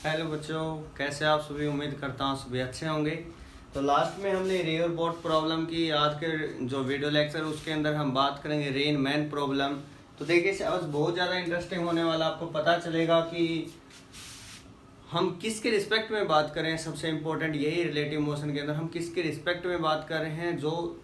Hello बच्चों, कैसे आप सभी। उम्मीद करता हूँ सभी अच्छे होंगे। तो लास्ट में हमने रेयर बोर्ड प्रॉब्लम की। आज के जो वीडियो लेक्चर उसके अंदर हम बात करेंगे रेन मैन प्रॉब्लम। तो देखिए बस बहुत ज़्यादा इंटरेस्टिंग होने वाला, आपको पता चलेगा कि हम किसके रिस्पेक्ट में बात कर रहे हैं। सबसे इम्पोर्टेंट यही रिलेटिव मोशन के अंदर हम किसके रिस्पेक्ट में बात कर रहे हैं, जो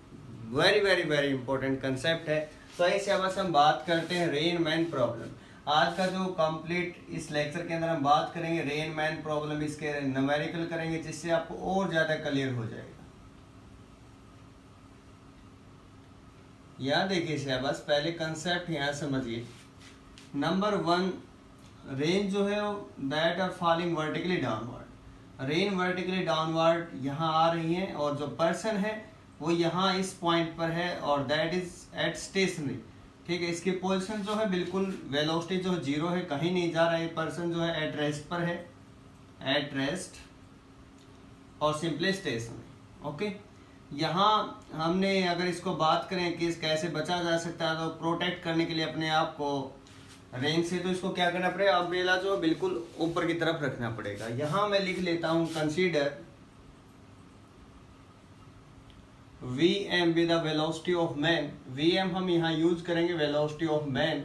very very very important concept है। तो ऐसे बस हम बात करते हैं रेन मैन प्रॉब्लम। आज का जो कंप्लीट इस लेक्चर के अंदर हम बात करेंगे रेन मैन प्रॉब्लम, इसके न्यूमेरिकल करेंगे जिससे आपको और ज़्यादा क्लियर हो जाएगा। यहाँ देखिए बस पहले कंसेप्ट यहाँ समझिए। नंबर 1, रेन जो है that are falling vertically downward. Rain vertically downward यहाँ आ रही है और जो पर्सन है वो यहाँ इस पॉइंट पर है और दैट इज एट स्टेशनरी। ठीक है, इसकी पोजीशन जो है बिल्कुल वेलोसिटी जो जीरो है, कहीं नहीं जा रहा है। पर्सन जो है एट रेस्ट पर है, एट रेस्ट और सिंपली स्टेशनरी। ओके, यहाँ हमने अगर इसको बात करें कि कैसे बचा जा सकता है, तो प्रोटेक्ट करने के लिए अपने आप को रेन से, तो इसको क्या करना पड़ेगा, अम्ब्रेला जो बिल्कुल ऊपर की तरफ रखना पड़ेगा। यहाँ मैं लिख लेता हूँ consider Vm with the velocity of man. Vm हम यहाँ यूज करेंगे वेलोसिटी ऑफ मैन।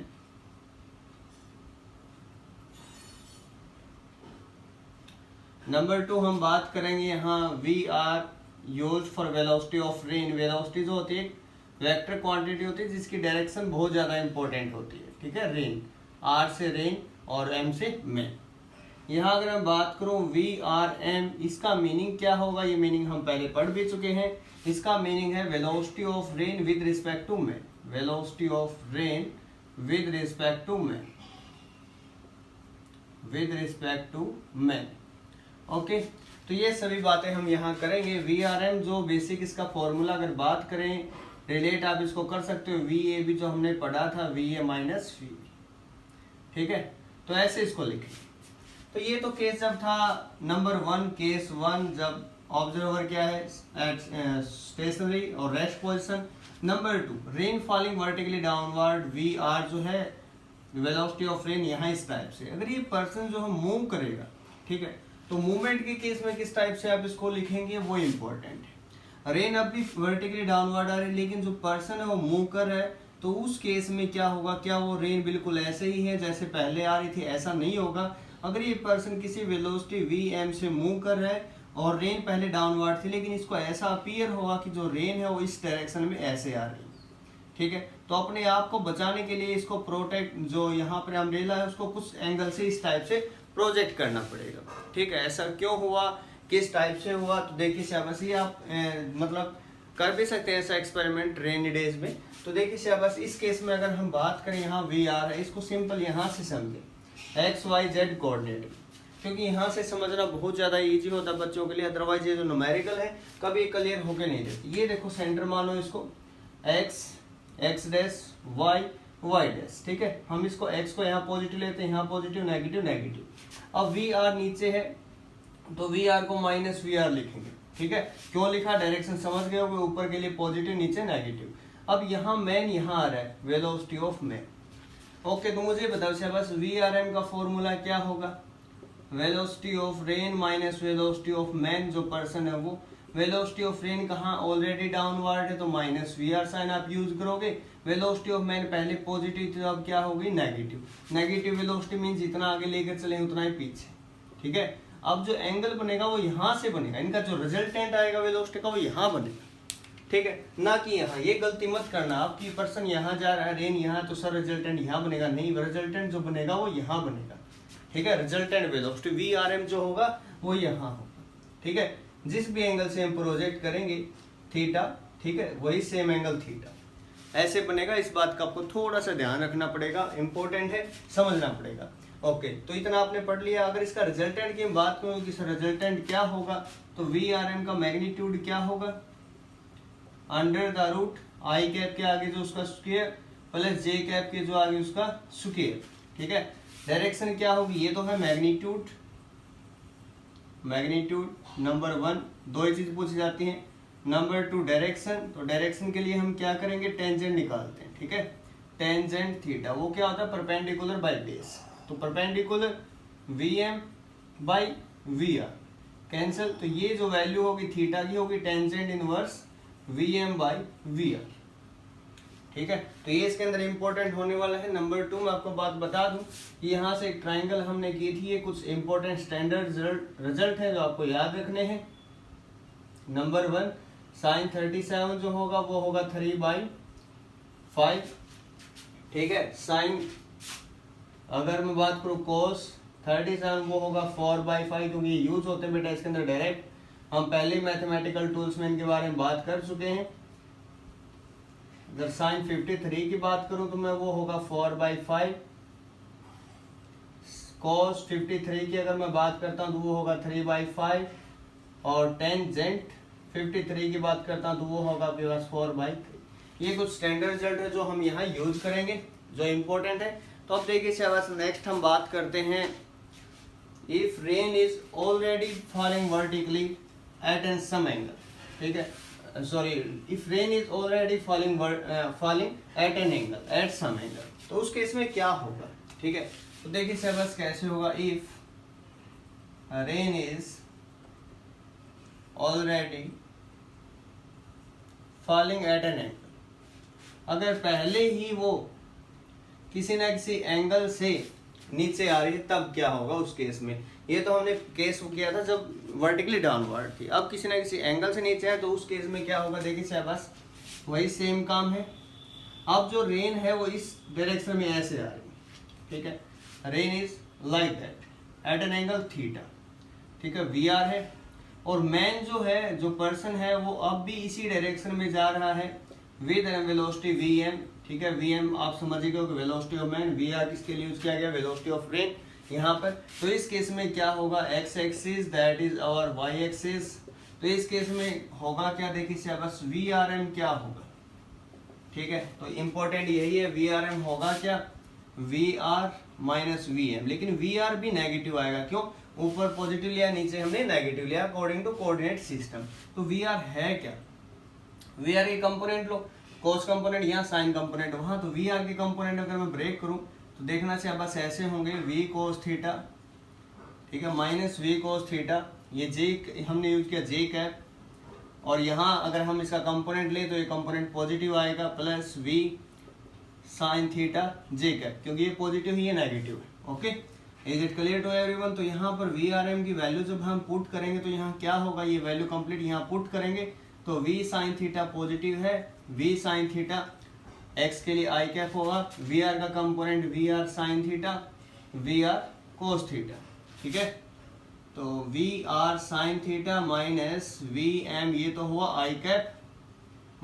नंबर 2 हम बात करेंगे यहाँ Vr use for velocity of rain. Velocity जो होती है वेक्टर क्वांटिटी होती है जिसकी डायरेक्शन बहुत ज़्यादा इंपॉर्टेंट होती है। ठीक है, रेन, R से रेन और M से मैन। यहाँ अगर मैं बात करूँ Vrm, इसका मीनिंग क्या होगा, ये मीनिंग हम पहले पढ़ भी चुके हैं। इसका मीनिंग है velocity of rain with respect to man. Velocity of rain with respect to man, with respect to man. Okay, तो ये सभी बातें हम यहाँ करेंगे। Vrm जो बेसिक इसका फॉर्मूला अगर बात करें, रिलेट आप इसको कर सकते हो Va भी जो हमने पढ़ा था, Va माइनस V। ठीक है, तो ऐसे इसको लिखें। तो ये तो केस जब था नंबर 1, केस 1 जब ऑब्जर्वर क्या है एट स्टेशनरी और rest position. Number 2, rain falling vertically downward. Vr जो है वेलोसिटी ऑफ रेन यहाँ इस टाइप से। अगर ये पर्सन जो है मूव करेगा, ठीक है, तो मूवमेंट के केस में किस टाइप से आप इसको लिखेंगे वो इम्पोर्टेंट है। रेन अब भी वर्टिकली डाउनवर्ड आ रही है लेकिन जो पर्सन है वो मूव कर रहा है, तो उस केस में क्या होगा, क्या वो रेन बिल्कुल ऐसे ही है जैसे पहले आ रही थी? ऐसा नहीं होगा। अगर ये पर्सन किसी वेलोसिटी Vm से मूव कर रहा है और रेन पहले डाउनवर्ड थी, लेकिन इसको ऐसा अपीयर होगा कि जो रेन है वो इस डायरेक्शन में ऐसे आ रही है। ठीक है, तो अपने आप को बचाने के लिए इसको प्रोटेक्ट, जो यहाँ पर अम्ब्रेला है उसको कुछ एंगल से इस टाइप से प्रोजेक्ट करना पड़ेगा। ठीक है, ऐसा क्यों हुआ, किस टाइप से हुआ, तो देखिए शाबाश, ये आप मतलब कर भी सकते हैं ऐसा एक्सपेरिमेंट रेनी डेज में। तो देखिए शाबाश, इस केस में अगर हम बात करें यहाँ Vr है, इसको सिंपल यहाँ से समझें XYZ कोऑर्डिनेट, क्योंकि यहाँ से समझना बहुत ज़्यादा इजी होता है बच्चों के लिए। अदरवाइज ये जो न्यूमेरिकल है कभी क्लियर होके नहीं देती। ये देखो सेंटर मानो इसको X, X dash, Y, Y dash. ठीक है, हम इसको X को यहाँ पॉजिटिव लेते हैं, यहाँ पॉजिटिव नेगेटिव नेगेटिव। अब Vr नीचे है तो Vr को माइनस Vr लिखेंगे। ठीक है, क्यों लिखा, डायरेक्शन समझ गए होंगे, ऊपर के लिए पॉजिटिव नीचे नेगेटिव। अब यहाँ मैन यहाँ आ रहा है, वेलोसिटी ऑफ मैन। ओके, तो मुझे बताओ शाबाश, Vrm का फॉर्मूला क्या होगा, velocity of rain minus velocity of man, जो पर्सन है वो। वेलोसिटी ऑफ रेन कहाँ, ऑलरेडी डाउनवर्ड है तो माइनस Vr साइन आप यूज करोगे। वेलोसिटी ऑफ मैन पहले पॉजिटिव थी, अब क्या होगी, नेगेटिव। नेगेटिव वेलोसिटी मीन जितना आगे लेकर चले उतना ही पीछे। ठीक है, अब जो एंगल बनेगा वो यहाँ से बनेगा, इनका जो रिजल्टेंट आएगा वेलोसिटी का वो यहाँ बनेगा। ठीक है, ना कि यहाँ। ये गलती मत करना, आपकी पर्सन यहाँ जा रहा है, रेन यहाँ, तो सर रिजल्टेंट यहाँ बनेगा, नहीं, रिजल्टेंट जो बनेगा वो यहाँ बनेगा। ठीक है, रिजल्टेंट वेलोसिटी Vrm जो होगा वो यहाँ होगा। ठीक है, जिस भी एंगल से हम प्रोजेक्ट करेंगे थीटा, ठीक है, वही सेम एंगल थीटा ऐसे बनेगा। इस बात का आपको थोड़ा सा ध्यान रखना पड़ेगा, इंपॉर्टेंट है, समझना पड़ेगा। ओके, तो इतना आपने पढ़ लिया। अगर इसका रिजल्टेंट की हम बात करें कि सर रिजल्टेंट क्या होगा, तो Vrm का मैग्नीट्यूड क्या होगा, under the root i cap के आगे जो उसका स्क्वायर प्लस जे कैप के जो आगे उसका स्क्वायर। ठीक है, डायरेक्शन क्या होगी, ये तो है मैग्नीट्यूड। मैग्नीट्यूड नंबर 1, दो ही चीज पूछी जाती हैं। नंबर 2 डायरेक्शन, तो डायरेक्शन के लिए हम क्या करेंगे, टेंजेंट निकालते हैं। ठीक है, टेंजेंट थीटा वो क्या होता है, परपेंडिकुलर बाय बेस। तो perpendicular Vm by v r, cancel. तो ये जो वैल्यू होगी थीटा की होगी tangent inverse v m by v r, ठीक है। तो ये इसके अंदर इंपॉर्टेंट होने वाला है। नंबर 2 मैं आपको बात बता दूं कि यहाँ से एक ट्राइंगल हमने की थी, ये कुछ इंपॉर्टेंट स्टैंडर्ड रिजल्ट है जो आपको याद रखने हैं। नंबर 1 साइन 37 जो होगा वो होगा 3/5, ठीक है। साइन अगर मैं बात करूँ कोस 37 वो होगा 4/5, क्योंकि ये यूज होते हैं बेटा इसके अंदर डायरेक्ट, हम पहले मैथमेटिकल टूल्स में इनके बारे में बात कर चुके हैं। अगर साइन 53 की बात करूं तो मैं वो होगा 4/5, कॉस 53 की अगर मैं बात करता हूं तो वो होगा 3/5, और टेंजेंट 53 की बात करता हूं तो वो होगा आपके पास 4/3। ये कुछ स्टैंडर्ड रिजल्ट है जो हम यहाँ यूज करेंगे, जो इम्पोर्टेंट है। तो अब देखिए शाबाश, नेक्स्ट हम बात करते हैं if rain is already falling vertically at an some angle, ठीक है। Sorry, if rain is already falling at an angle at some angle, तो उस केस में क्या होगा, ठीक है। तो देखिए शाबाश कैसे होगा, if rain is already falling at an angle, अगर पहले ही वो किसी ना किसी एंगल से नीचे आ रही है तब क्या होगा उस केस में। ये तो हमने केस किया था जब वर्टिकली डाउनवर्ड थी, अब किसी ना किसी एंगल से नीचे है तो उस केस में क्या होगा। देखिए शाबाश, वही सेम काम है। अब जो रेन है वो इस डायरेक्शन में ऐसे आ रही है, ठीक है। Rain is like that at an angle theta, ठीक है, वी आर है। और मैन जो है, जो पर्सन है, वो अब भी इसी डायरेक्शन में जा रहा है विद वेलोसिटी वी एम, ठीक है। वी एम आप समझिए कि velocity of man, v r किसके लिए यूज किया गया, वेलोसिटी ऑफ रेन यहाँ पर। तो इस केस में क्या होगा, एक्स एक्सिस दैट इज और वाई एक्सिस, तो इस केस में होगा क्या, देखिए शाबाश, वी आर एम क्या होगा, ठीक है। तो इंपॉर्टेंट यही है, वी आर एम होगा क्या, v r minus v m. लेकिन वी आर भी नेगेटिव आएगा, क्यों, ऊपर पॉजिटिव लिया नीचे हमने नेगेटिव लिया अकॉर्डिंग टू कोऑर्डिनेट सिस्टम। तो वी आर है क्या, वी आर के कंपोनेंट लो, कोस कंपोनेंट यहाँ, साइन कंपोनेंट वहां। तो वी आर के कंपोनेंट अगर मैं ब्रेक करूं तो देखना चाहिए बस ऐसे होंगे, वी कोस थीटा, ठीक है, माइनस वी कोस थीटा, ये जे हमने यूज किया जे कैप, और यहाँ अगर हम इसका कंपोनेंट ले तो ये कंपोनेंट पॉजिटिव आएगा, plus v sine theta j cap, क्योंकि ये पॉजिटिव ही है नेगेटिव है। Okay, is it clear to everyone. तो यहाँ पर वी आर एम की वैल्यू जब हम पुट करेंगे तो यहाँ क्या होगा, ये वैल्यू कंप्लीट यहाँ पुट करेंगे तो वी साइन थीटा पॉजिटिव है, वी साइन थीटा एक्स के लिए आई कैप होगा, वी आर का component v r sine theta, v r cos theta, ठीक है। तो v r sine theta minus v m, ये तो हुआ i cap,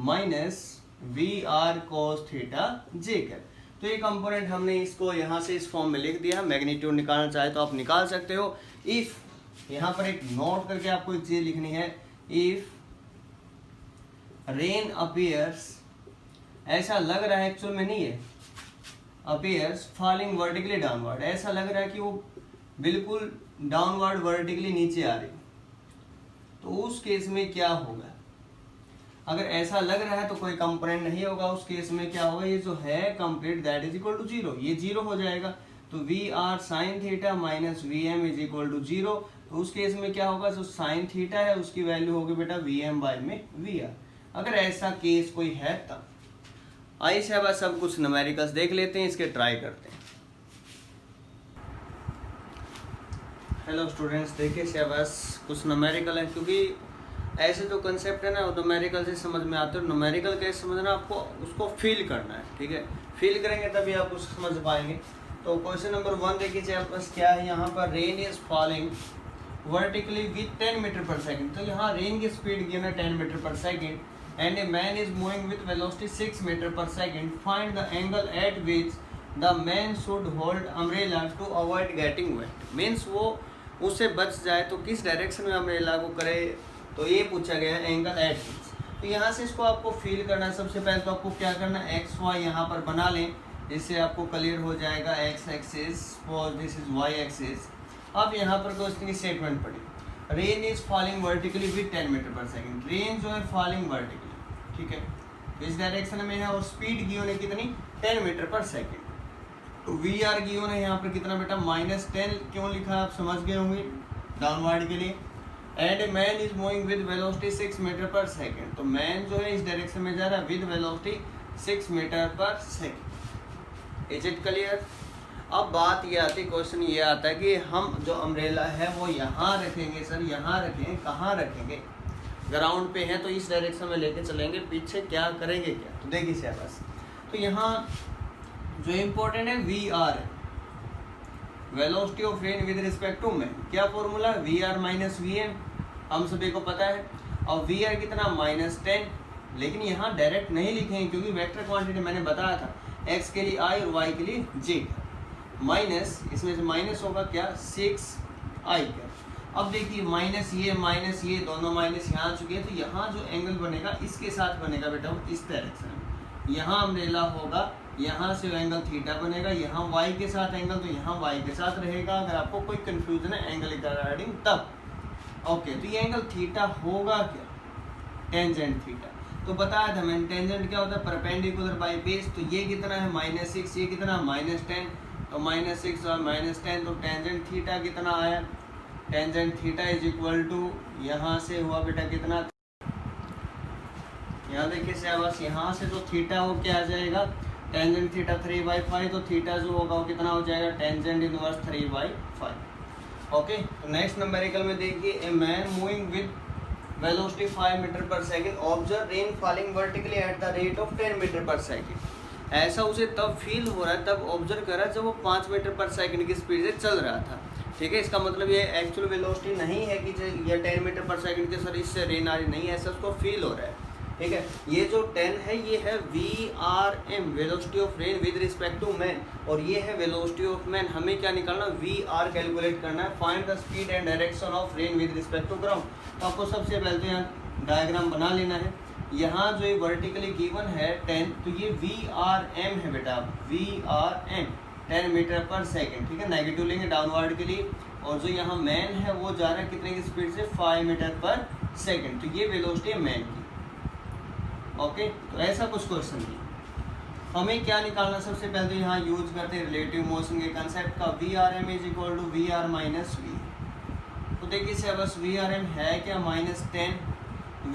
minus v r cos theta j cap. तो ये कंपोनेंट हमने इसको यहाँ से इस फॉर्म में लिख दिया। मैग्नीट्यूड निकालना चाहे तो आप निकाल सकते हो। इफ यहाँ पर एक नोट करके आपको एक चीज लिखनी है, इफ रेन अपीयर्स, ऐसा लग रहा है, एक्चुअल में नहीं है, अपीयर्स फॉलिंग वर्टिकली डाउनवर्ड, ऐसा लग रहा है कि वो बिल्कुल डाउनवर्ड वर्टिकली नीचे आ रही, तो उस केस में क्या होगा। अगर ऐसा लग रहा है तो कोई कंपोनेंट नहीं होगा, उस केस में क्या होगा, ये जो है complete that is equal to zero, ये जीरो हो जाएगा। तो v r sine theta minus v m is equal to zero. तो उस केस में क्या होगा, जो साइन थीटा है उसकी वैल्यू होगी बेटा वी एम बाय में वी आर। अगर ऐसा केस कोई है तब आइए शाबाश सब कुछ न्यूमेरिकल्स देख लेते हैं, इसके ट्राई करते हैं। हेलो स्टूडेंट्स, देखिए शाबाश कुछ न्यूमेरिकल है, क्योंकि ऐसे जो कंसेप्ट है ना वो न्यूमेरिकल से समझ में आते हैं। न्यूमेरिकल कैसे समझना, आपको उसको फील करना है, ठीक है, फील करेंगे तभी आप उसको समझ पाएंगे। तो क्वेश्चन नंबर 1 देखिए शाबाश, क्या है यहाँ पर, rain is falling vertically with 10 metre per second. तो यहाँ रेन की स्पीड गिवन है 10 metre per second, and a man is moving with velocity 6 meter per second. Find the angle at which the man should hold umbrella to avoid getting wet. Means वो उससे बच जाए तो किस direction में umbrella को करे, तो ये पूछा गया है एंगल एट विच। तो यहाँ से इसको आपको फील करना है। सबसे पहले तो आपको क्या करना है, एक्स वाई यहाँ पर बना लें, इससे आपको क्लियर हो जाएगा। एक्स एक्सिस और दिस इज वाई एक्सिस। अब यहाँ पर क्वेश्चन की स्टेटमेंट पढ़ी, rain is falling vertically with 10 metre per second. Rain जो है फॉलिंग वर्टिकली, ठीक है, इस डायरेक्शन में है, और स्पीड की होने कितनी 10 मीटर पर सेकेंड। तो वी आर गिवन है यहाँ पर कितना बेटा -10, क्यों लिखा आप समझ गए होंगे डाउनवर्ड के लिए। And man is moving with velocity 6 metre per second, तो मैन जो है इस डायरेक्शन में जा रहा है with velocity 6 metre per second. Is it clear? अब बात ये आती, क्वेश्चन ये आता है कि हम जो अम्ब्रेला है वो यहाँ रखेंगे सर, यहाँ रखेंगे, कहाँ रखेंगे? ग्राउंड पे है तो इस डायरेक्शन में लेके चलेंगे, पीछे क्या करेंगे क्या? तो देखिए सर बस, तो यहाँ जो इम्पोर्टेंट है वी आर है, velocity of rain with respect to man. क्या formula? V r minus v m, हम सभी को पता है। और वी आर कितना -10, लेकिन यहाँ डायरेक्ट नहीं लिखेंगे क्योंकि वेक्टर क्वांटिटी मैंने बताया था, एक्स के लिए आई और वाई के लिए जे। माइनस, इसमें से माइनस होगा क्या 6i का। अब देखिए माइनस ये दोनों माइनस यहाँ आ चुके हैं, तो यहाँ जो एंगल बनेगा इसके साथ बनेगा बेटा इस डायरेक्शन में। यहाँ अम्ब्रेला होगा, यहाँ से एंगल थीटा बनेगा, यहाँ वाई के साथ एंगल, तो यहाँ वाई के साथ रहेगा। अगर आपको कोई कंफ्यूजन है एंगल रिगार्डिंग तब ओके। तो ये एंगल थीटा होगा क्या? Tangent theta. तो बताया था मैंने टेंजेंट क्या होता है, परपेंडिकुलर बाई बेस। तो ये कितना है -6, ये कितना -10, तो -6 और -10, तो टेंजेंट थीटा कितना आया? Tangent theta is equal to, यहाँ से हुआ बेटा कितना, यहाँ देखिए से बस यहाँ से तो थीटा हो क्या आ जाएगा, टेंजेंट थीटा 3/5, तो थीटा जो होगा वो कितना हो जाएगा, टेंजेंट इनवर्स 3/5। ओके, तो नेक्स्ट नंबरिकल में देखिए, a man moving with velocity 5 metre per second observe rain falling vertically at the rate of 10 metre per second. ऐसा उसे तब फील हो रहा है, तब ऑब्जर्व कर रहा है जब वो 5 मीटर पर सेकेंड की स्पीड से चल रहा था। ठीक है, इसका मतलब ये एक्चुअल वेलोसिटी नहीं है कि ये 10 मीटर पर सेकेंड के सर इससे रेन आ रही नहीं है, ऐसा उसको फील हो रहा है। ठीक है, ये जो 10 है ये है VRM, velocity of rain with respect to man, और ये है वेलोसिटी ऑफ मैन। हमें क्या निकालना, VR कैलकुलेट करना है। Find the speed and direction of rain with respect to ground. तो आपको सबसे पहले तो यहाँ डायग्राम बना लेना है। यहाँ जो ये वर्टिकली गिवन है 10, तो ये VRM है बेटा, VRM 10 मीटर पर सेकेंड। ठीक है, नेगेटिव लेंगे डाउनवर्ड के लिए, और जो यहाँ मैन है वो जा रहा है कितने की स्पीड से, 5 मीटर पर सेकेंड। तो ये वेलोसिटी है मैन की। ओके, तो ऐसा कुछ क्वेश्चन है। हमें क्या निकालना, सबसे पहले तो यहाँ यूज करते हैं रिलेटिव मोशन के कंसेप्ट का, VRM is equal to VR minus V। तो देखिए से बस VRM है क्या, -10,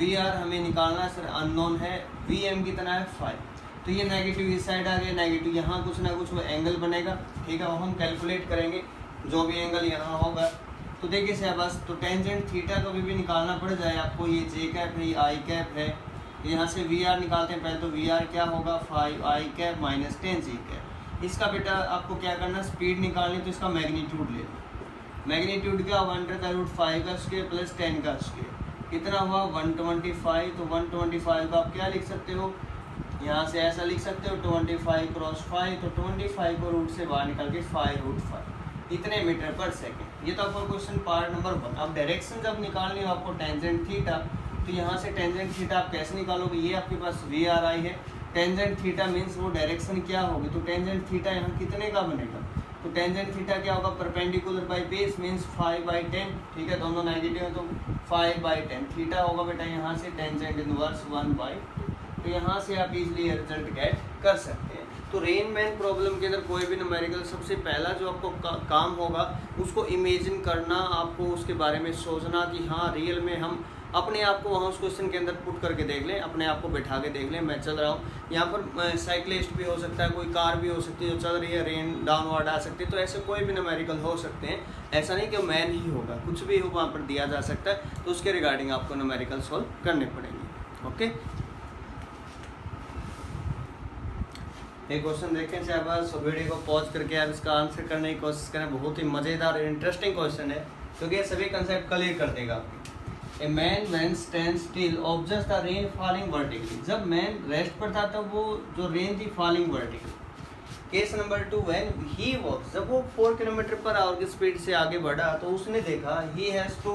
VR हमें निकालना है सर, अननोन है, VM कितना है 5। तो ये नेगेटिव इस साइड आ गया, नेगेटिव यहाँ कुछ ना कुछ वो एंगल बनेगा। ठीक है, वो हम कैलकुलेट करेंगे जो भी एंगल यहाँ होगा। तो देखिए से बस, तो टेंजेंट थीटा कभी भी निकालना पड़ जाए आपको, ये जे कैप है, ये आई कैप है, यहाँ से VR निकालते हैं पहले, तो VR क्या होगा 5i कैप माइनस 10 जी कैप। इसका बेटा आपको क्या करना, स्पीड निकालनी, तो इसका मैग्नीट्यूड ले लो। मैग्नीट्यूड क्या होगा, √5 का स्क्वायर प्लस 10 का स्क्वायर, कितना हुआ 125। तो 125 को आप क्या लिख सकते हो, यहाँ से ऐसा लिख सकते हो 25 क्रॉस 5, तो 25 को रूट से बाहर निकाल के 5√5 इतने मीटर पर सेकेंड। ये तो आपको क्वेश्चन पार्ट नंबर 1। अब डायरेक्शन जब निकालनी हो आपको टेंजेंट थीटा, तो यहाँ से टेंजेंट थीटा आप कैसे निकालोगे, ये आपके पास VRI है, टेंजेंट थीटा मीन्स वो डायरेक्शन क्या होगी, तो टेंजेंट थीटा यहाँ कितने का बनेगा, तो टेंजेंट थीटा क्या होगा, परपेंडिकुलर बाई बेस मीन्स 5/10। ठीक है, दोनों नेगेटिव है तो 5/10 थीटा होगा बेटा यहाँ से टेंजेंट इनवर्स 1/2। तो यहाँ से आप इजीली रिजल्ट गेट कर सकते हैं। तो रेन मैन प्रॉब्लम के अंदर कोई भी न्यूमेरिकल, सबसे पहला जो आपको काम होगा उसको इमेजिन करना, आपको उसके बारे में सोचना कि हाँ रियल में हम अपने आप को वहाँ उस क्वेश्चन के अंदर पुट करके देख लें, अपने आप को बैठा के देख लें, मैं चल रहा हूँ यहाँ पर, साइकिलिस्ट भी हो सकता है, कोई कार भी हो सकती है जो चल रही है, रेन डाउनवर्ड आ सकती है। तो ऐसे कोई भी न्यूमेरिकल हो सकते हैं, ऐसा नहीं कि मैन ही होगा, कुछ भी हो वहाँ पर दिया जा सकता है। तो उसके रिगार्डिंग आपको न्यूमेरिकल सॉल्व करने पड़ेंगे। ओके, एक क्वेश्चन देखें चाहे बस वीडियो को पॉज करके आप इसका आंसर करने की कोशिश करें। बहुत ही मज़ेदार और इंटरेस्टिंग क्वेश्चन है क्योंकि ये सभी कंसेप्ट क्लियर कर देगा आपकी। A man when stand still observes the rain falling vertically. जब मैन रेस्ट पर था तब वो जो रेन थी falling vertically. Case number 2, when he walks, जब वो 4 किलोमीटर पर आवर की स्पीड से आगे बढ़ा तो उसने देखा he has to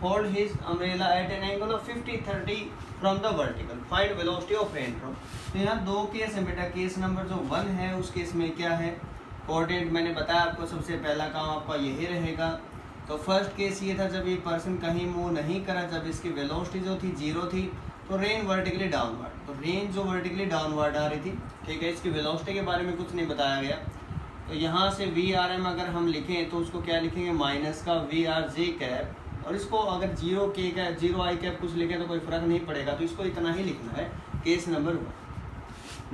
hold his umbrella at an angle of 50-30 from the vertical, find velocity of rain drop. तो यहाँ 2 केस है बेटा। केस नंबर जो 1 है उस केस में क्या है, कोऑर्डिनेट मैंने बताया आपको, सबसे पहला काम आपका यही रहेगा। तो फर्स्ट केस ये था जब ये पर्सन कहीं मूव नहीं करा, जब इसकी वेलोसिटी जो थी 0 थी, तो रेन वर्टिकली डाउनवर्ड, तो रेन जो वर्टिकली डाउनवर्ड आ रही थी। ठीक है, इसकी वेलोसिटी के बारे में कुछ नहीं बताया गया। तो यहाँ से VRM अगर हम लिखें तो उसको क्या लिखेंगे, माइनस का VRJ कैप, और इसको अगर 0K का 0I कैप कुछ लिखें तो कोई फ़र्क नहीं पड़ेगा, तो इसको इतना ही लिखना है। Case number 1।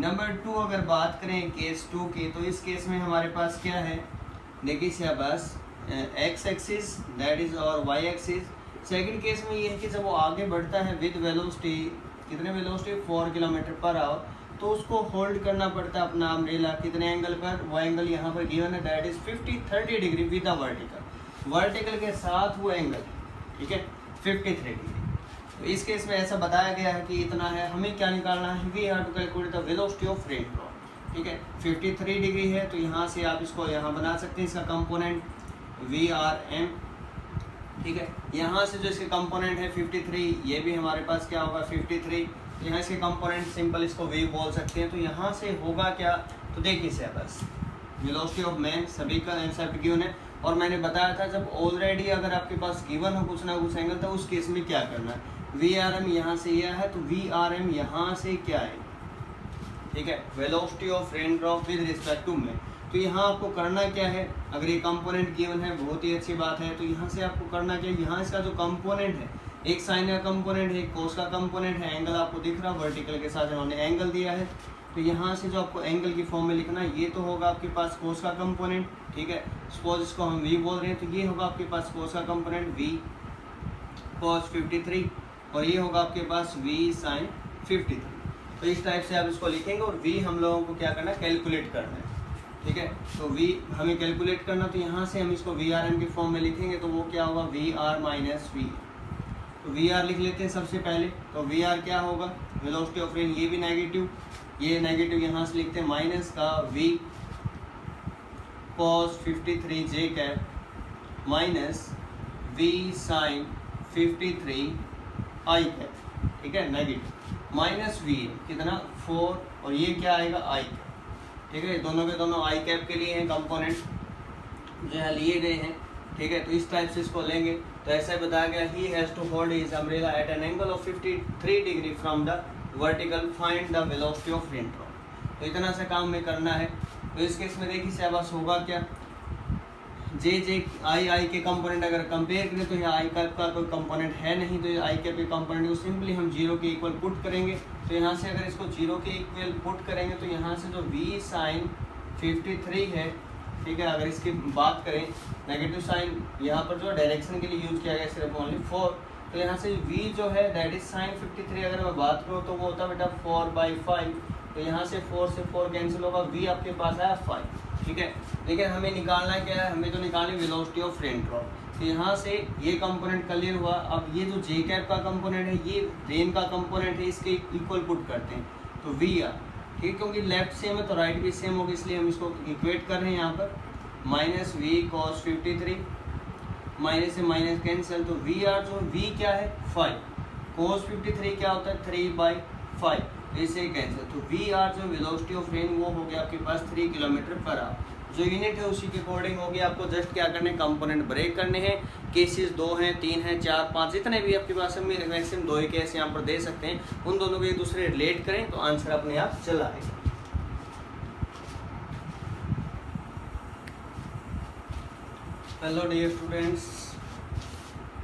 नंबर 2 अगर बात करें केस 2 की, तो इस केस में हमारे पास क्या है, देखिए शाबाश, एक्स एक्सिस दैट इज और वाई एक्सिस। सेकंड केस में ये है कि जब वो आगे बढ़ता है विद वेलोसिटी, कितने वेलोसिटी 4 किलोमीटर पर आवर, तो उसको होल्ड करना पड़ता है अपना अम्ब्रेला कितने एंगल पर, वो एंगल यहाँ पर गिवन है that is 50-30 degree with the vertical, vertical के साथ वो एंगल, ठीक है 53 डिग्री। तो इस केस में ऐसा बताया गया है कि इतना है, हमें क्या निकालना है, we have to calculate the velocity of rain drop, ठीक है 53 डिग्री है, तो यहाँ से आप इसको यहाँ बना सकते हैं, इसका कंपोनेंट VRM, ठीक है। यहाँ से जो इसके कंपोनेंट है 53, ये भी हमारे पास क्या होगा 53, यहाँ इसके कंपोनेंट सिंपल इसको V बोल सकते हैं। तो यहाँ से होगा क्या, तो देखिए से बस वेलोसिटी ऑफ मैन सभी का आंसर गिवन है, और मैंने बताया था जब ऑलरेडी अगर आपके पास गिवन हो कुछ ना कुछ एंगल, तो उस केस में क्या करना है, VRM यहाँ से यह है तो VRM यहाँ से क्या है, ठीक है velocity of rain drop with respect to man. तो यहाँ आपको करना क्या है, अगर ये कंपोनेंट गिवन है बहुत ही अच्छी बात है, तो यहाँ से आपको करना क्या है, यहाँ इसका जो कंपोनेंट है, एक साइन का कंपोनेंट है, एक कोस का कंपोनेंट है, एंगल आपको दिख रहा है वर्टिकल के साथ इन्होंने एंगल दिया है, तो यहाँ से जो आपको एंगल की फॉर्म में लिखना है, ये तो होगा आपके पास कोस का कंपोनेंट, ठीक है सपोज इसको हम V बोल रहे हैं, तो ये होगा आपके पास कोस का कंपोनेंट V cos 53, और ये होगा आपके पास V sin 53। तो इस टाइप से आप इसको लिखेंगे, और V हम लोगों को क्या करना है, कैलकुलेट करना है, ठीक है। तो V हमें कैलकुलेट करना, तो यहाँ से हम इसको VRM के फॉर्म में लिखेंगे, तो वो क्या होगा VR माइनस V। तो VR लिख लेते हैं सबसे पहले, तो VR क्या होगा, वेलोसिटी ऑफ रेन, ये भी नेगेटिव, ये नेगेटिव यहाँ से लिखते हैं, माइनस का V cos 53J cap minus V sin 53I cap, ठीक है नेगेटिव, माइनस V कितना 4, और ये क्या आएगा I कैप, ठीक है दोनों के दोनों I कैप के लिए हैं कंपोनेंट जो है लिए गए हैं, ठीक है। तो इस टाइप से इसको लेंगे, तो ऐसा ही बताया गया, he has to hold his umbrella at an angle of 53 degree from the vertical, find the velocity of rain drop. तो इतना सा काम में करना है। तो इस केस में देखिए शाबाश होगा क्या, जे आई के कंपोनेंट अगर कंपेयर करें तो यहाँ आई कैप का कोई कंपोनेंट है नहीं, तो आई कैप के कंपोनेंट को सिंपली हम 0 के इक्वल पुट करेंगे। तो यहाँ से अगर इसको 0 के इक्वल पुट करेंगे, तो यहाँ से जो V sin 53 है, ठीक है अगर इसकी बात करें नेगेटिव साइन यहाँ पर जो डायरेक्शन के लिए यूज किया गया सिर्फ ओनली 4, तो यहाँ से V जो है दैट इज sin 53 अगर मैं बात करूँ तो वो होता है बेटा 4/5, तो यहाँ से 4 से 4 कैंसिल होगा, V आपके पास आया 5, ठीक है। लेकिन हमें निकालना क्या है, हमें तो निकालनी वेलोसिटी ऑफ रेन ड्रॉप। तो यहाँ से ये कंपोनेंट क्लियर हुआ। अब ये जो जे कैप का कंपोनेंट है, ये रेन का कंपोनेंट है, इसके इक्वल पुट करते हैं तो VR, ठीक, क्योंकि लेफ्ट सेम है तो राइट भी सेम होगी, इसलिए हम इसको इक्वेट कर रहे हैं यहाँ पर, माइनस V cos 53, माइनस से माइनस कैंसिल, तो VR जो V क्या है 5, cos 53 क्या होता है 3/5, इसे कैंसिल, तो VR जो वेलोसिटी ऑफ रेन वो हो गया आपके पास 3 किलोमीटर पर आवर। जो यूनिट है उसी के अकॉर्डिंग होगी, आपको जस्ट क्या करने कंपोनेंट ब्रेक करने हैं। केसेस 2 हैं, 3 हैं, 4, 5 जितने भी आपके पास में मैक्सिमम 2 ही केस यहाँ पर दे सकते हैं, उन दोनों को एक दूसरे रिलेट करें तो आंसर अपने आप चला आएगा। हेलो डियर स्टूडेंट्स,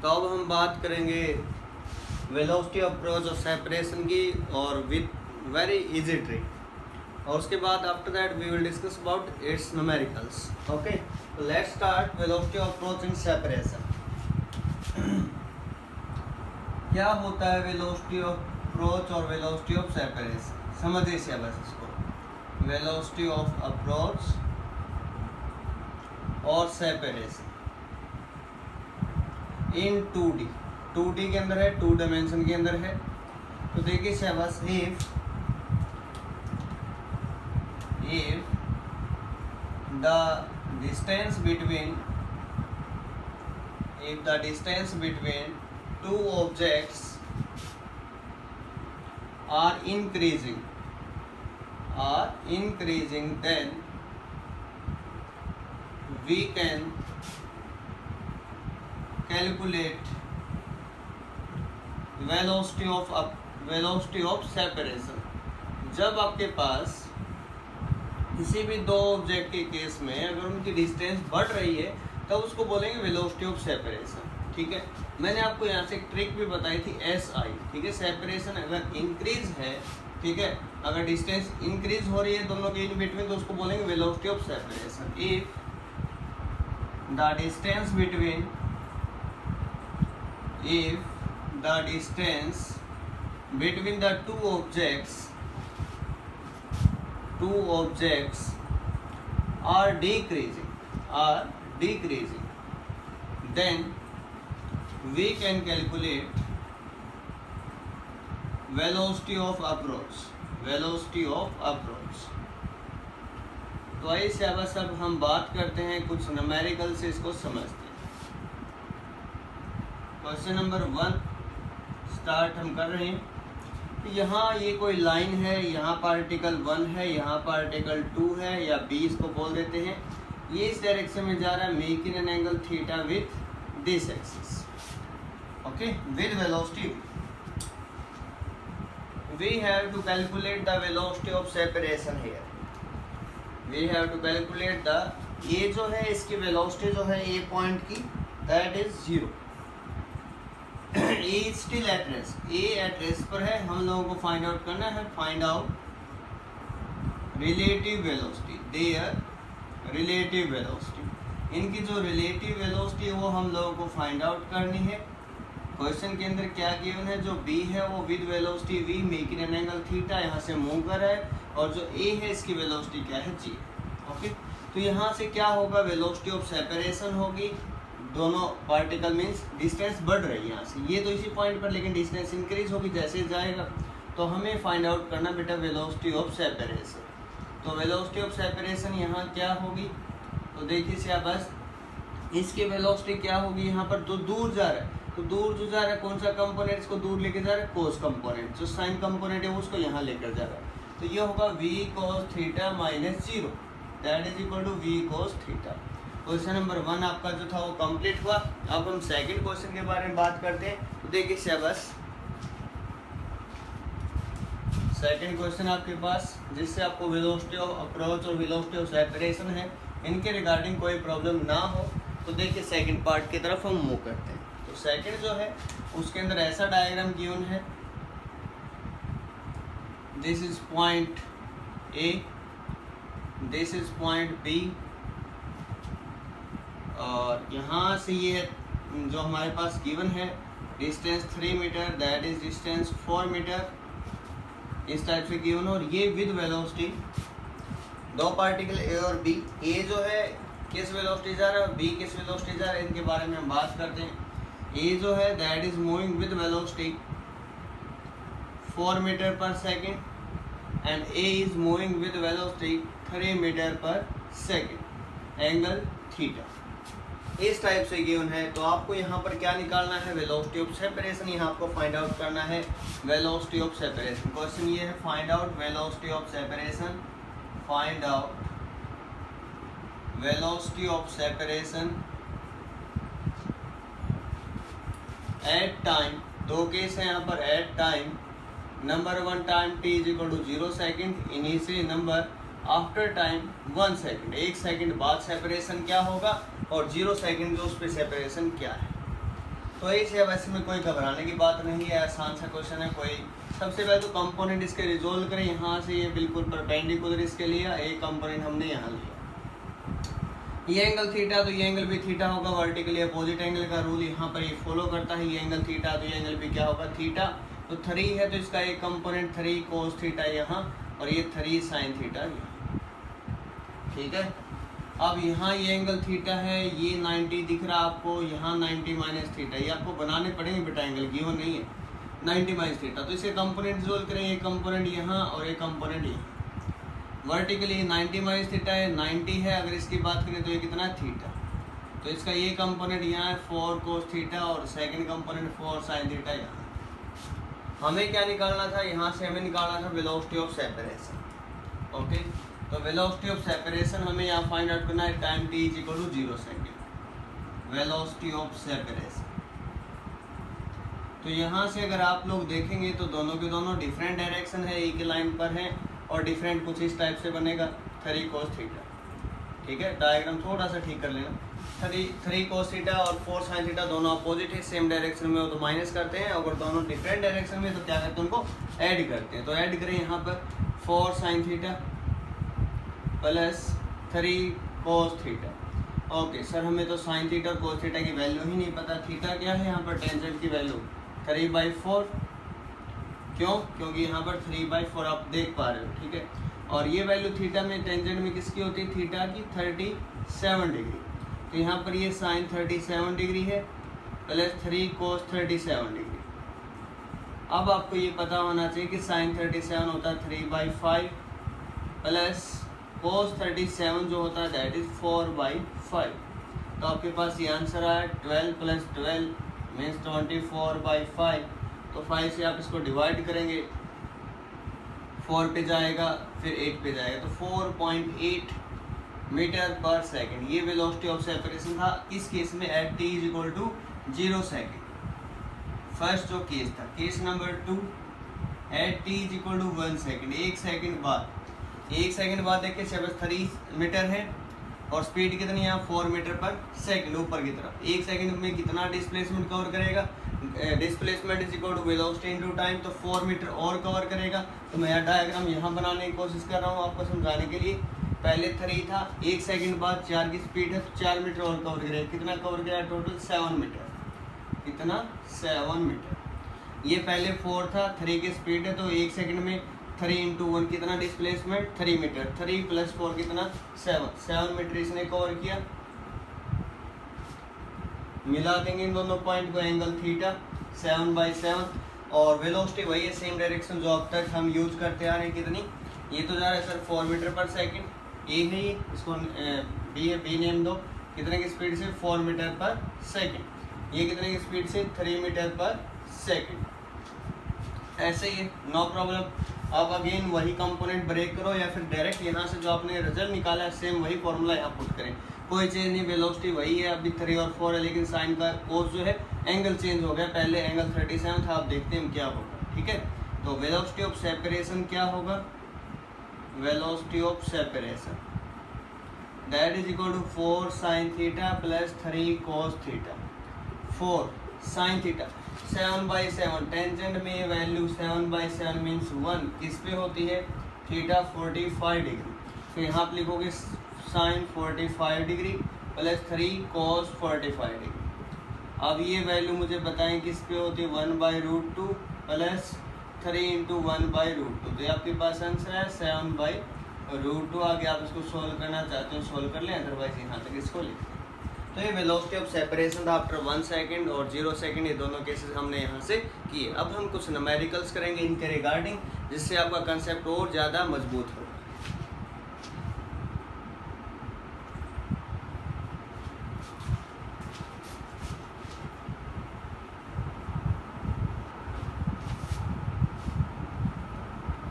तो अब हम बात करेंगे velocity of approach of separation की और विद वेरी इजी ट्रिक, और उसके बाद after that we will discuss about its numericals. Okay, let's start velocity of approach in separation. क्या होता है वेलोसिटी ऑफ अप्रोच और वेलोसिटी ऑफ सेपरेशन, समझिए से बस इसको, वेलोसिटी ऑफ अप्रोच और सेपरेशन इन 2D के अंदर है, 2 डायमेंशन के अंदर है। तो देखिए शाबाश, if the distance between two objects are increasing, then we can calculate velocity of separation। जब आपके पास किसी भी दो ऑब्जेक्ट के केस में अगर उनकी डिस्टेंस बढ़ रही है तब उसको बोलेंगे वेलोसिटी ऑफ सेपरेशन। ठीक है, मैंने आपको यहाँ से एक ट्रिक भी बताई थी SI। ठीक है, सेपरेशन अगर इंक्रीज है, ठीक है, अगर डिस्टेंस इंक्रीज हो रही है दोनों के इन बिटवीन तो उसको बोलेंगे velocity of separation. If the distance between the two objects are decreasing, then we can calculate velocity of approach। तो ऐसे बस अब हम बात करते हैं कुछ न्यूमेरिकल से, इसको समझते हैं। क्वेश्चन नंबर 1 स्टार्ट हम कर रहे हैं। यहाँ ये कोई लाइन है, यहाँ पार्टिकल 1 है, यहाँ पार्टिकल 2 है, या B इसको बोल देते हैं। ये इस डायरेक्शन में जा रहा है, making an angle theta with this axis, okay, with velocity. We have to calculate the velocity of separation here. We have to calculate the, ये जो है इसकी वेलोसिटी जो है ए पॉइंट की, that is 0। A still at rest, A at rest पर है। हम लोगों को फाइंड आउट करना है, find out relative velocity, their relative velocity. इनकी जो रिलेटिव वेलोसिटी है वो हम लोगों को फाइंड आउट करनी है। क्वेश्चन के अंदर क्या गिवन है, जो बी है वो with velocity v making an angle theta यहाँ से मूव कर रहा है, और जो ए है इसकी वेलोसिटी क्या है, जी। ओके, तो यहाँ से क्या होगा, वेलोसिटी ऑफ सेपरेशन होगी। दोनों पार्टिकल मीन्स डिस्टेंस बढ़ रही है यहाँ से, ये तो इसी पॉइंट पर, लेकिन डिस्टेंस इंक्रीज होगी जैसे जाएगा। तो हमें फाइंड आउट करना बेटा वेलोसिटी ऑफ सेपरेशन। तो वेलोसिटी ऑफ सेपरेशन यहाँ क्या होगी, तो देखिए से बस इसकी वेलोसिटी क्या होगी, यहाँ पर जो दूर जा रहा है, तो दूर जो जा रहा है कौन सा कंपोनेंट इसको दूर लेके जा रहा है, कोस कंपोनेंट। जो साइन कंपोनेंट है उसको यहाँ लेकर जा रहा है, तो ये होगा v cos theta minus 0, that is equal to v cos theta. Question number 1 आपका जो था वो कंप्लीट हुआ। अब हम सेकंड क्वेश्चन के बारे में बात करते हैं। तो देखिए सिलेबस, सेकंड क्वेश्चन आपके पास जिससे आपको वेलोसिटी ऑफ अप्रोच और वेलोसिटी ऑफ सेपरेशन है, इनके रिगार्डिंग कोई प्रॉब्लम ना हो, तो देखिए सेकंड पार्ट की तरफ हम मूव करते हैं। तो सेकंड जो है उसके अंदर ऐसा डायग्राम गिवन है, this is point A, this is point B, और यहाँ से ये जो हमारे पास गिवन है distance 3 metre, that is distance 4 metre, इस टाइप से गिवन। और ये विद वेलोसिटी, दो पार्टिकल ए और बी, ए जो है किस वेलोसिटी जा रहा है, बी किस वेलोसिटी जा रहा है, इनके बारे में हम बात करते हैं। ए जो है that is moving with velocity 4 metre per second, and A is moving with velocity 3 metre per second, angle theta, इस टाइप से गिवन है। तो आपको यहाँ पर क्या निकालना है, वेलोसिटी ऑफ सेपरेशन, यहाँ आपको फाइंड आउट करना है वेलोसिटी ऑफ सेपरेशन। क्वेश्चन ये है, find out velocity of separation, find out velocity of separation at time. दो केस है यहाँ पर, at time number 1 time t is equal to 0 second, initially number after time 1 second, 1 second बाद separation क्या होगा, और 0 सेकेंड जो उस पर सेपरेशन क्या है। तो ऐसे वैसे में कोई घबराने की बात नहीं है, आसान सा क्वेश्चन है। कोई सबसे पहले तो कंपोनेंट इसके रिजोल्व करें, यहाँ से ये बिल्कुल परपेंडिकुलर इसके लिया, एक कंपोनेंट हमने यहाँ लिया, ये एंगल थीटा, तो ये एंगल भी थीटा होगा, वर्टिकली अपोजिट एंगल का रूल यहाँ पर ये फॉलो करता है। ये एंगल थीटा, तो ये एंगल भी क्या होगा, थीटा। तो 3 है तो इसका एक कंपोनेंट 3 कोस थीटा यहाँ, और ये 3 साइन थीटा यहाँ, ठीक है। अब यहाँ ये एंगल थीटा है, ये 90 दिख रहा है आपको, यहाँ 90 माइनस थीटा, ये आपको बनाने पड़ेंगे बेटा, एंगल गिवन नहीं है, 90 माइनस थीटा। तो इसके कंपोनेंट रिजोल्व करें, ये कंपोनेंट यहाँ और एक कंपोनेंट यहाँ। वर्टिकली 90 माइनस थीटा है, 90 है, अगर इसकी बात करें तो ये कितना है, थीटा। तो इसका ये कंपोनेंट यहाँ है 4 कोस थीटा, और सेकंड कंपोनेंट 4 साइन थीटा यहाँ। हमें क्या निकालना था, यहाँ से हमें निकालना था वेलोसिटी ऑफ सेपरेशन, ओके। तो वेलोसिटी ऑफ सेपरेशन हमें यहाँ फाइंड आउट करना है, time t is equal to 0 second, velocity of separation. तो यहाँ से अगर आप लोग देखेंगे तो दोनों के दोनों डिफरेंट डायरेक्शन है, एक ही लाइन पर है, और डिफरेंट कुछ इस टाइप से बनेगा। 3 cos थीटा। ठीक है, डायग्राम थोड़ा सा ठीक कर लेना। 3 cos थीटा और 4 sin थीटा दोनों अपोजिट है, सेम डायरेक्शन में हो तो माइनस करते हैं, अगर दोनों डिफरेंट डायरेक्शन में तो क्या करते हैं, उनको ऐड करते हैं। तो ऐड करें यहाँ पर 4 sin theta plus 3 cos theta. Okay sir, हमें तो sin थीटा और cos थीटा की वैल्यू ही नहीं पता। थीटा क्या है यहाँ पर, टेंजेंट की वैल्यू 3/4। क्यों? क्योंकि यहाँ पर 3/4 आप देख पा रहे हो। ठीक है, और ये वैल्यू थीटा में टेंजेंट में किसकी होती है, थीटा की 37 डिग्री। तो यहाँ पर ये साइन 37 डिग्री है प्लस 3 cos 37 डिग्री। अब आपको ये पता होना चाहिए कि साइन 37 होता है 3/5 प्लस cos 37 जो होता है दैट इज 4/5। तो आपके पास ये आंसर आया 12 + 12 मीन्स 24/5। तो 5 से आप इसको डिवाइड करेंगे, 4 पे जाएगा फिर 8 पे जाएगा, तो 4.8 मीटर पर सेकंड ये वेलोसिटी ऑफ सेपरेशन था इस केस में एट t = 0 सेकंड। फर्स्ट जो केस था, case number 2 at t = 1 second, 1 second बाद। 1 सेकंड बाद देखिए 73 मीटर है और स्पीड कितनी है, 4 मीटर पर सेकंड ऊपर की तरफ। 1 सेकंड में कितना डिस्प्लेसमेंट कवर करेगा, displacement is equal to velocity into time, तो 4 मीटर और कवर करेगा। तो मैं डायग्राम यहाँ बनाने की कोशिश कर रहा हूँ आपको समझाने के लिए। पहले 3 था, 1 सेकंड बाद 4 की स्पीड है तो 4 मीटर और कवर करेगा। कितना कवर किया, टोटल 7 मीटर। कितना, 7 मीटर। ये पहले 4 था, 3 की स्पीड है तो 1 सेकंड में 3 × 1 कितना डिस्प्लेसमेंट, 3 मीटर। 3 + 4 कितना, 7 मीटर इसने कवर किया। मिला देंगे इन दोनों पॉइंट को, एंगल थीटा 7/7 और वेलोसिटी वही है, सेम डायरेक्शन जो अब तक हम यूज करते आ रहे हैं। कितनी, ये तो जा रहा है सर 4 मीटर पर सेकंड, ए है ये, इसको बी है, बी नेम दो। कितने की स्पीड से, 4 मीटर पर सेकंड। ये कितने की स्पीड से, 3 मीटर पर सेकंड। ऐसे ही है, नो प्रॉब्लम। अब अगेन वही कंपोनेंट ब्रेक करो या फिर डायरेक्ट यहाँ से जो आपने रिजल्ट निकाला है सेम वही फॉर्मूला यहाँ पुट करें, कोई चेंज नहीं। वेलोसिटी वही है, अभी 3 और 4 है, लेकिन साइन का कोस जो है एंगल चेंज हो गया। पहले एंगल 37 था, अब देखते हैं क्या होगा। ठीक है, तो वेलोसिटी ऑफ सेपरेशन क्या होगा, velocity of separation that is equal to 4 sin theta plus 3 cos theta. 4 sin theta 7/7, tangent में वैल्यू 7/7 मीन्स 1 किस पे होती है, थीटा 45 डिग्री। तो यहाँ आप लिखोगे sine 45 degree plus 3 cos 45 degree. अब ये वैल्यू मुझे बताएं किस पे होती है, 1/√2 प्लस 3 × 1/√2। तो आपके पास आंसर है 7/√2। आगे आप इसको सोल्व करना चाहते हो सोल्व कर लें, अदरवाइज यहाँ तक इसको लिखें। तो ये वेलोसिटी ऑफ सेपरेशन था आफ्टर 1 सेकंड और 0 सेकंड, ये दोनों केसेस हमने यहाँ से किए। अब हम कुछ न्यूमेरिकल्स करेंगे इनके रिगार्डिंग, जिससे आपका कंसेप्ट और ज़्यादा मजबूत हो।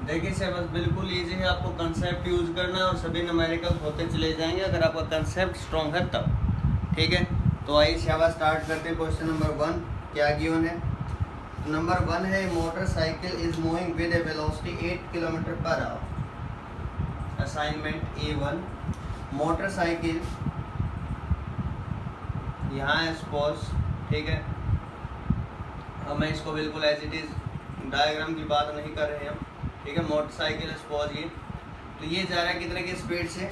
देखिए सर, बस बिल्कुल ईजी है, आपको कंसेप्ट यूज करना है और सभी न्यूमेरिकल होते चले जाएंगे अगर आपका कंसेप्ट स्ट्रॉन्ग है तब। ठीक है, तो आइए शाबाश स्टार्ट करते हैं। क्वेश्चन नंबर 1 क्या गिवन है, नंबर 1 है motorcycle is moving with A velocity 8 km/h। Assignment A1, motorcycle यहाँ है सपोज। ठीक है, अब मैं इसको बिल्कुल एज इट इज डायग्राम की बात नहीं कर रहे हैं हम। ठीक है, मोटरसाइकिल सपोज ये, तो ये जा रहा है कितने की स्पीड से,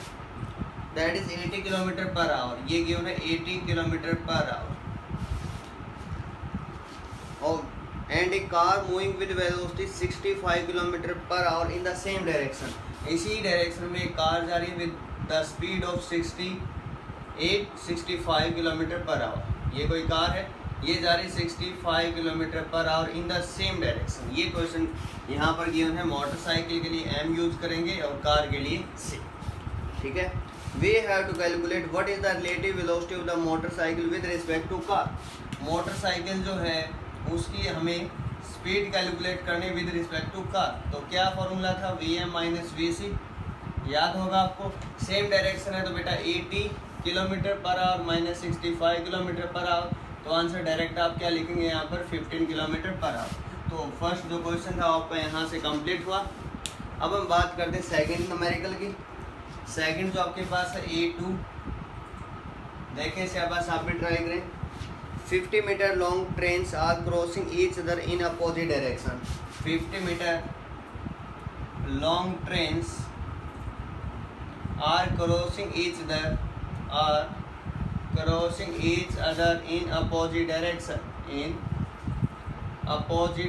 दैट इज 80 km/h। ये गिवन है 80 km/h। और and A car moving with velocity 65 km/h in the same direction. इसी डायरेक्शन में एक कार जा रही है with the speed of 65 km/h। ये कोई कार है, ये जा रही 65 km/h in the same direction. ये क्वेश्चन यहाँ पर गिवन है, मोटरसाइकिल के लिए M यूज करेंगे और कार के लिए C। ठीक है, we have to calculate what is the relative velocity of the motorcycle with respect to car. Motorcycle जो है उसकी हमें स्पीड कैलकुलेट करनी विद रिस्पेक्ट टू कार। तो क्या फॉर्मूला था, Vm - Vc, याद होगा आपको। सेम डायरेक्शन है तो बेटा 80 km/h - 65 km/h, तो आंसर डायरेक्ट आप क्या लिखेंगे यहाँ पर, 15 km/h। तो फर्स्ट जो क्वेश्चन था आपका यहाँ से कंप्लीट हुआ। अब हम बात करते हैं सेकंड न्यूमेरिकल की। सेकंड जो आपके पास है A2, देखें शाबाश आप भी ट्राई करें। 50 metre long trains are crossing each other in opposite direction. 50 metre long trains are crossing each other in opposite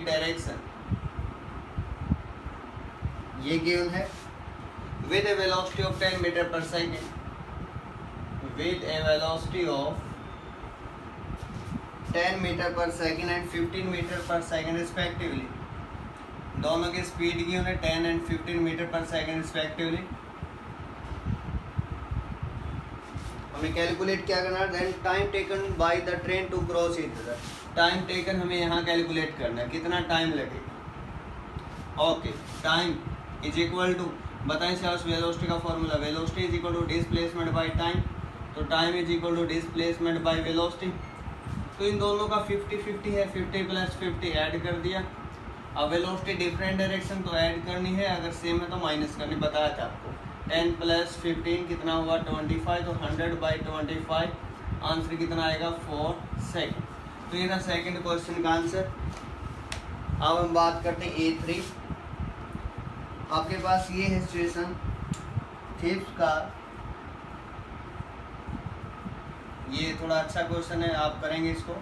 direction. ये गिवन है with a velocity of 10 meter per second, with a velocity of 10 meter per second and 15 meter per second respectively। दोनों की speed की उन्हें 10 and 15 metre per second respectively. हमें calculate क्या करना है, then time taken by the train to cross it other. Time taken हमें यहाँ कैलकुलेट करना है, कितना टाइम लगेगा। Okay, time is equal to, बताएं सर वेलोसिटी का formula, velocity is equal to displacement by time. तो time is equal to displacement by velocity. तो इन दोनों का 50-50 है, 50 + 50 ऐड कर दिया। अब वेलोसिटी डिफरेंट डायरेक्शन तो ऐड करनी है, अगर सेम है तो माइनस करनी, बताया था आपको। 10 + 15 कितना हुआ 25, तो 100/25 आंसर कितना आएगा 4 सेकंड। तो ये था सेकंड क्वेश्चन का आंसर। अब हम बात करते हैं A3। आपके पास ये है सिचुएशन, थीव्स का, ये थोड़ा अच्छा क्वेश्चन है, आप करेंगे इसको।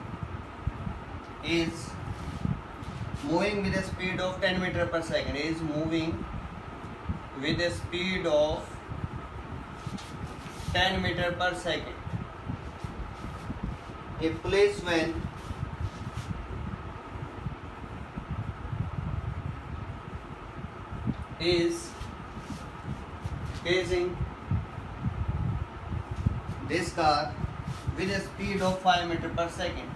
Is moving with speed of 10 metre per second, is moving with speed of 10 metre per second. A police van is chasing this car with a speed of 5 meter per second.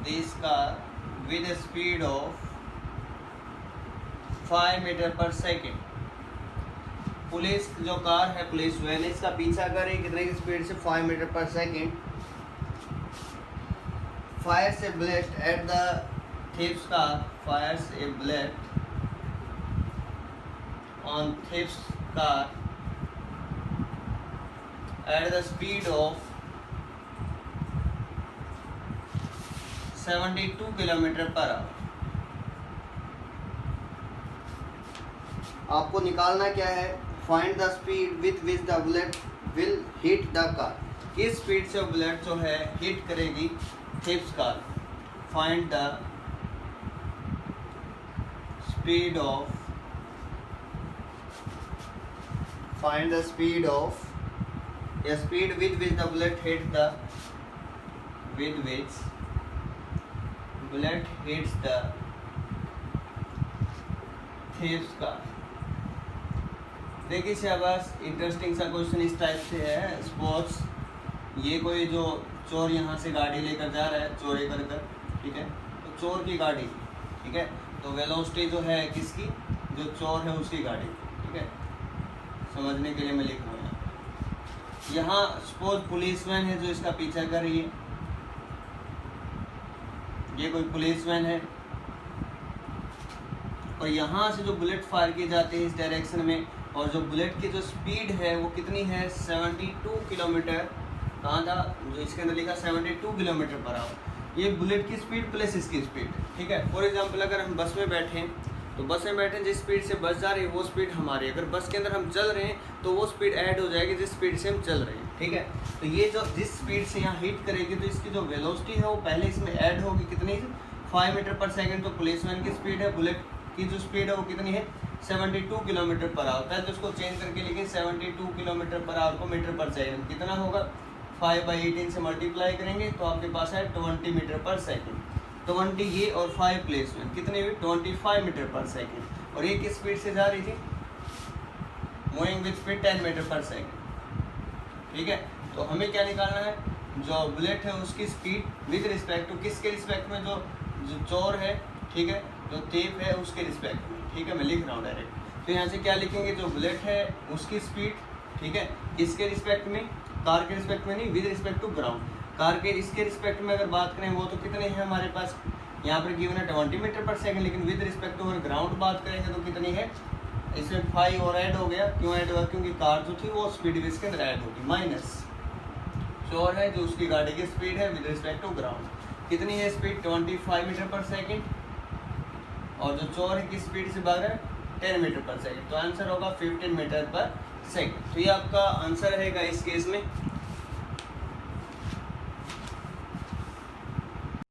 This car with a speed of 5 meter per second. Police जो car है, police van, इसका पीछा कर रही कितने की speed से 5 metre per second. Fires a bullet at the thief's car, fires a bullet on thief's car at the speed of 72 kilometre per hour. आपको निकालना क्या है, find the speed with which the bullet will hit the car. किस speed से bullet जो है hit करेगी thief's car. Find the speed of, find the speed of, a speed with which the bullet hits the, with which bullet hits the thief's car। देखिए शाबाश, interesting सा question इस type से है। स्पोर्ट्स, ये कोई जो चोर यहाँ से गाड़ी लेकर जा रहा है, चोरी कर कर, ठीक है, तो चोर की गाड़ी, ठीक है, तो वेलोसिटी जो है किसकी, जो चोर है उसकी गाड़ी, ठीक है, समझने के लिए मैं लिख रहा हूँ। यहाँ सपोज पुलिस वैन है जो इसका पीछा कर रही है, ये कोई पुलिस वैन है, और यहाँ से जो बुलेट फायर की जाती है इस डायरेक्शन में, और जो बुलेट की जो स्पीड है वो कितनी है 72 किलोमीटर। कहाँ था जो इसके अंदर लिखा 72 किलोमीटर पर आवर। ये बुलेट की स्पीड प्लस इसकी स्पीड, ठीक है। फॉर एग्जांपल अगर हम बस में बैठे तो बस में बैठे जिस स्पीड से बस जा रही है वो स्पीड हमारी, अगर बस के अंदर हम चल रहे हैं तो वो स्पीड ऐड हो जाएगी जिस स्पीड से हम चल रहे हैं, ठीक है। तो ये जो जिस स्पीड से यहाँ हिट करेगी तो इसकी जो वेलोसिटी है वो पहले इसमें ऐड होगी, कितनी 5 मीटर पर सेकेंड। तो पुलिस वैन की स्पीड है, बुलेट की जो स्पीड है वो कितनी है 72 किलोमीटर पर आवर। पहले तो उसको चेंज करके लिखें 72 किलोमीटर पर आवर को मीटर पर सेकेंड कितना होगा, 5/18 से मल्टीप्लाई करेंगे तो आपके पास है 20 मीटर पर सेकेंड। 20 ये और 5 प्लेसमेंट कितने हुई 25 मीटर पर सेकेंड। और ये किस स्पीड से जा रही थी, moving with speed 10 metre per second, ठीक है। तो हमें क्या निकालना है, जो बुलेट है उसकी स्पीड विद रिस्पेक्ट टू किसके रिस्पेक्ट में, जो चोर है, ठीक है, जो थीफ है उसके रिस्पेक्ट में, ठीक है। मैं लिख रहा हूँ डायरेक्ट। तो यहाँ से क्या लिखेंगे, जो बुलेट है उसकी स्पीड, ठीक है, इसके रिस्पेक्ट में, कार के रिस्पेक्ट में नहीं, with respect to ground. Car के इसके रिस्पेक्ट में अगर बात करें वो तो कितने हैं हमारे पास, यहाँ पर गिवन है 20 मीटर पर सेकंड, लेकिन विद रिस्पेक्ट टू अगर ग्राउंड बात करेंगे तो कितनी है इसमें 5 और ऐड हो गया, क्यों ऐड हुआ, क्योंकि कार जो थी वो स्पीड भी इसके अंदर ऐड होगी। माइनस चोर है जो उसकी गाड़ी की स्पीड है विद रिस्पेक्ट टू ग्राउंड, कितनी है स्पीड 25 मीटर पर सेकेंड, और जो चोर है किस स्पीड से भाग रहा है 10 मीटर पर सेकेंड, तो आंसर होगा 15 मीटर पर सेकेंड। तो ये आपका आंसर रहेगा इस केस में।